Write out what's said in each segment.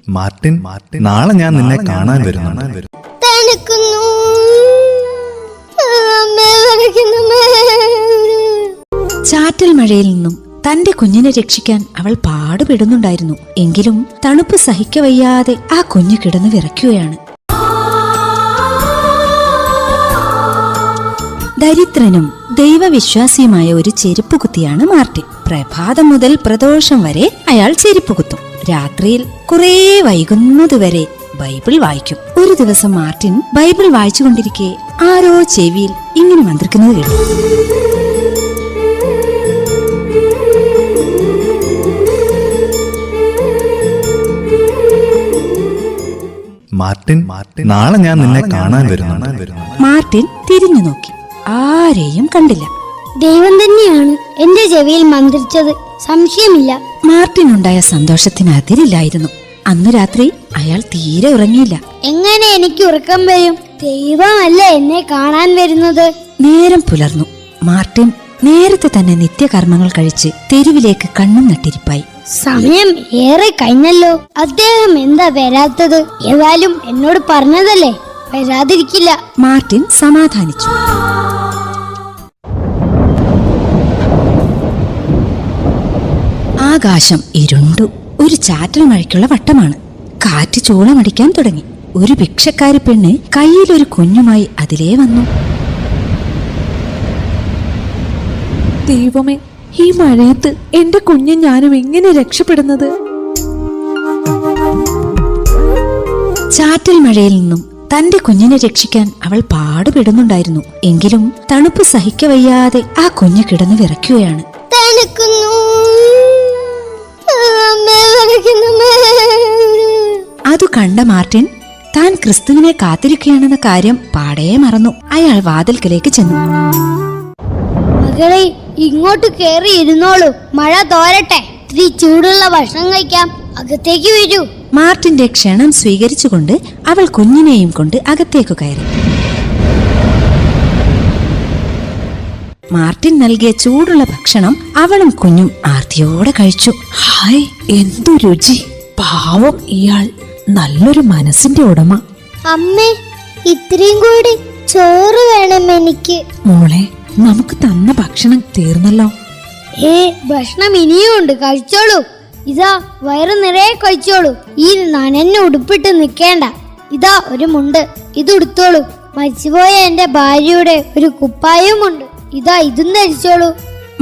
Martin, നാളെ ഞാൻ നിന്നെ കാണാൻ വരുന്നുണ്ട്. ചാറ്റൽ മഴയിൽ നിന്നും തന്റെ കുഞ്ഞിനെ രക്ഷിക്കാൻ അവൾ പാടുപെടുന്നുണ്ടായിരുന്നു. എങ്കിലും തണുപ്പ് സഹിക്കവയ്യാതെ ആ കുഞ്ഞു കിടന്നു വിറയ്ക്കുകയാണ്. ദരിദ്രനും ദൈവവിശ്വാസിയുമായ ഒരു ചെരുപ്പ് കുത്തിയാണ് മാർട്ടിൻ. പ്രഭാതം മുതൽ പ്രദോഷം വരെ അയാൾ ചെരുപ്പ് കുത്തും. രാത്രിയിൽ കുറേ വൈകുന്നതുവരെ ബൈബിൾ വായിക്കും. ഒരു ദിവസം മാർട്ടിൻ ബൈബിൾ വായിച്ചുകൊണ്ടിരിക്കെ ആരോ ചെവിയിൽ ഇങ്ങനെ മന്ത്രിക്കുന്നത് കേട്ടു. മാർട്ടിൻ, നാളെ ഞാൻ നിന്നെ കാണാൻ വരുന്നുണ്ട്. മാർട്ടിൻ തിരിഞ്ഞു നോക്കി. ആരെയും കണ്ടില്ല. ദൈവം തന്നെയാണ് എന്റെ ചെവിയിൽ മന്ത്രിച്ചത്, സംശയമില്ല. മാർട്ടിനുണ്ടായ സന്തോഷത്തിന് അതിരില്ലായിരുന്നു. അന്നു രാത്രി അയാൾ തീരെ ഉറങ്ങിയില്ല. എങ്ങനെ എനിക്ക് ഉറക്കം വരും? ദൈവമല്ല എന്നെ കാണാൻ വരുന്നത്. നേരം പുലർന്നു. മാർട്ടിൻ നേരത്തെ തന്നെ നിത്യകർമ്മങ്ങൾ കഴിച്ച് തെരുവിലേക്ക് കണ്ണും നട്ടിരിപ്പായി. സമയം ഏറെ കഴിഞ്ഞല്ലോ. അദ്ദേഹം എന്താ വരാത്തത്? ഏതായാലും എന്നോട് പറഞ്ഞതല്ലേ, വരാതിരിക്കില്ല. മാർട്ടിൻ സമാധാനിച്ചു. ആകാശം ഇരുണ്ടു. ഒരു ചാറ്റൽ മഴയ്ക്കുള്ള വട്ടമാണ്. കാറ്റ് ചൂളമടിക്കാൻ തുടങ്ങി. ഒരു ഭിക്ഷക്കാരി പെണ്ണ് കയ്യിലൊരു കുഞ്ഞുമായി അതിലേ വന്നു. ദൈവമേ, ഈ മഴയത്ത് എന്റെ കുഞ്ഞും ഞാനും എങ്ങനെ രക്ഷപ്പെടുന്നത്? ചാറ്റൽ മഴയിൽ നിന്നും തന്റെ കുഞ്ഞിനെ രക്ഷിക്കാൻ അവൾ പാടുപെടുന്നുണ്ടായിരുന്നു. എങ്കിലും തണുപ്പ് സഹിക്കവയ്യാതെ ആ കുഞ്ഞു കിടന്നു വിറയ്ക്കുകയാണ്. അതു കണ്ട മാർട്ടിൻ താൻ ക്രിസ്തുവിനെ കാത്തിരിക്കുകയാണെന്ന കാര്യം പാടേ മറന്നു. അയാൾ വാതിൽക്കലേക്ക് ചെന്നു. മകളെ, ഇങ്ങോട്ട് കേറി ഇരുന്നോളൂ. മഴ തോരട്ടെ. ഇത്തിരി ചൂടുള്ള ഭക്ഷണം കഴിക്കാം. അകത്തേക്ക് വരൂ. മാർട്ടിന്റെ ക്ഷണം സ്വീകരിച്ചുകൊണ്ട് അവൾ കുഞ്ഞിനെയും കൊണ്ട് അകത്തേക്കു കയറി. മാർട്ടിൻ നൽകിയ ചൂടുള്ള ഭക്ഷണം അവളും കുഞ്ഞും ആർത്തിയോടെ കഴിച്ചു. ഹായ്, എന്തു രുചി! പാവം ഇയാൾ നല്ലൊരു മനസ്സിന്റെ ഉടമ. അമ്മേ, ഇത്രയും കൂടി ചോറ് വേണം എനിക്ക്. മോളെ, നമുക്ക് തന്ന ഭക്ഷണം തീർന്നല്ലോ. ഭക്ഷണം ഇനിയും ഉണ്ട്, കഴിച്ചോളൂ. ഇതാ, വയറ് നിറയെ കഴിച്ചോളൂ. ഈ നനഞ്ഞ ഉടുപ്പിട്ട് നിൽക്കേണ്ട. ഇതാ ഒരു മുണ്ട്, ഇത് ഉടുത്തോളൂ. മരിച്ചുപോയ എന്റെ ഭാര്യയുടെ ഒരു കുപ്പായവുമുണ്ട്. ഇതാ, ഇതും ധരിച്ചോളൂ.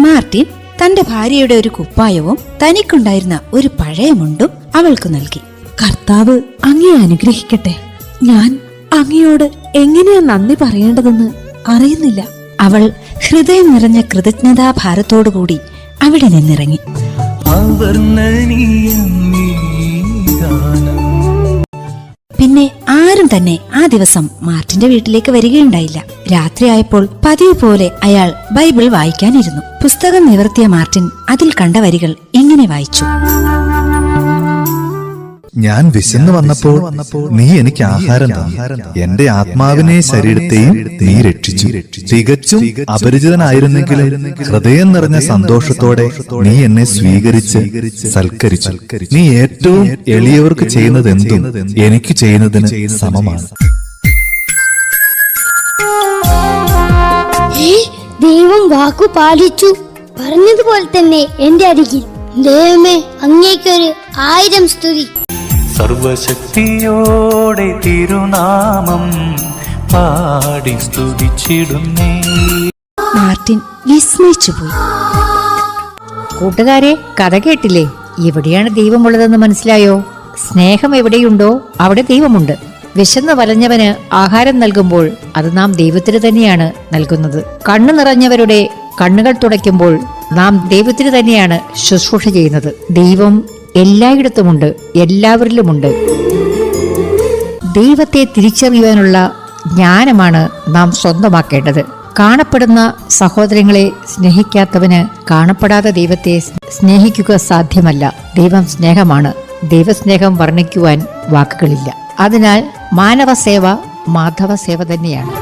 മാർട്ടിൻ തന്റെ ഭാര്യയുടെ ഒരു കുപ്പായവും തനിക്കുണ്ടായിരുന്ന ഒരു പഴയ മുണ്ടും അവൾക്ക് നൽകി. കർത്താവ് അങ്ങയെ അനുഗ്രഹിക്കട്ടെ. ഞാൻ അങ്ങയോട് എങ്ങനെയാ നന്ദി പറയേണ്ടതെന്ന് അറിയുന്നില്ല. അവൾ ഹൃദയം നിറഞ്ഞ കൃതജ്ഞതാഭാരത്തോടുകൂടി അവിടെ നിന്നിറങ്ങി. പിന്നെ ആരും തന്നെ ആ ദിവസം മാർട്ടിന്റെ വീട്ടിലേക്ക് വരികയുണ്ടായില്ല. രാത്രിയായപ്പോൾ പതിവ് പോലെ അയാൾ ബൈബിൾ വായിക്കാനിരുന്നു. പുസ്തകം നിവർത്തിയ മാർട്ടിൻ അതിൽ കണ്ട വരികൾ ഇങ്ങനെ വായിച്ചു. ഞാൻ വിശന്നു വന്നപ്പോൾ നീ എനിക്ക് ആഹാരം തന്നു. എന്റെ ആത്മാവിനെ ശരീരത്തെയും നീ രക്ഷിച്ചു. തികച്ചും അപരിചിതനായിരുന്നെങ്കിലും ഹൃദയം നിറഞ്ഞ സന്തോഷത്തോടെ നീ എന്നെ സ്വീകരിച്ച് സൽക്കരിച്ചു. നീ ഏറ്റവും എളിയവർക്ക് ചെയ്യുന്നത് എന്തും എനിക്ക് ചെയ്യുന്നതിന് സമമാണ്. ദൈവം വാക്കു പാലിച്ചു. പറഞ്ഞതുപോലെ തന്നെ എന്റെ അരികിൽ. ദൈവമേ, അങ്ങേക്കൊരു 1000 സ്തുതി. സർവശക്തിയോടെ തിരുനാമം പാടി സ്തുതിച്ചിടുന്നേ. മാർട്ടിൻ വിസ്മയിച്ചുപോയി. കൂട്ടുകാരെ, കഥ കേട്ടില്ലേ? എവിടെയാണ് ദൈവമുള്ളതെന്ന് മനസ്സിലായോ? സ്നേഹം എവിടെയുണ്ടോ അവിടെ ദൈവമുണ്ട്. വിശന്നു വലഞ്ഞവന് ആഹാരം നൽകുമ്പോൾ അത് നാം ദൈവത്തിന് തന്നെയാണ് നൽകുന്നത്. കണ്ണു നിറഞ്ഞവരുടെ കണ്ണുകൾ തുടയ്ക്കുമ്പോൾ നാം ദൈവത്തിന് തന്നെയാണ് ശുശ്രൂഷ ചെയ്യുന്നത്. ദൈവം എല്ലായിടത്തുമുണ്ട്, എല്ലാവരിലുമുണ്ട്. ദൈവത്തെ തിരിച്ചറിയുവാനുള്ള ജ്ഞാനമാണ് നാം സ്വന്തമാക്കേണ്ടത്. കാണപ്പെടുന്ന സഹോദരങ്ങളെ സ്നേഹിക്കാത്തവന് കാണപ്പെടാത്ത ദൈവത്തെ സ്നേഹിക്കുക സാധ്യമല്ല. ദൈവം സ്നേഹമാണ്. ദൈവസ്നേഹം വർണ്ണിക്കുവാൻ വാക്കുകളില്ല. അതിനാൽ മാനവസേവ മാധവ സേവ തന്നെയാണ്.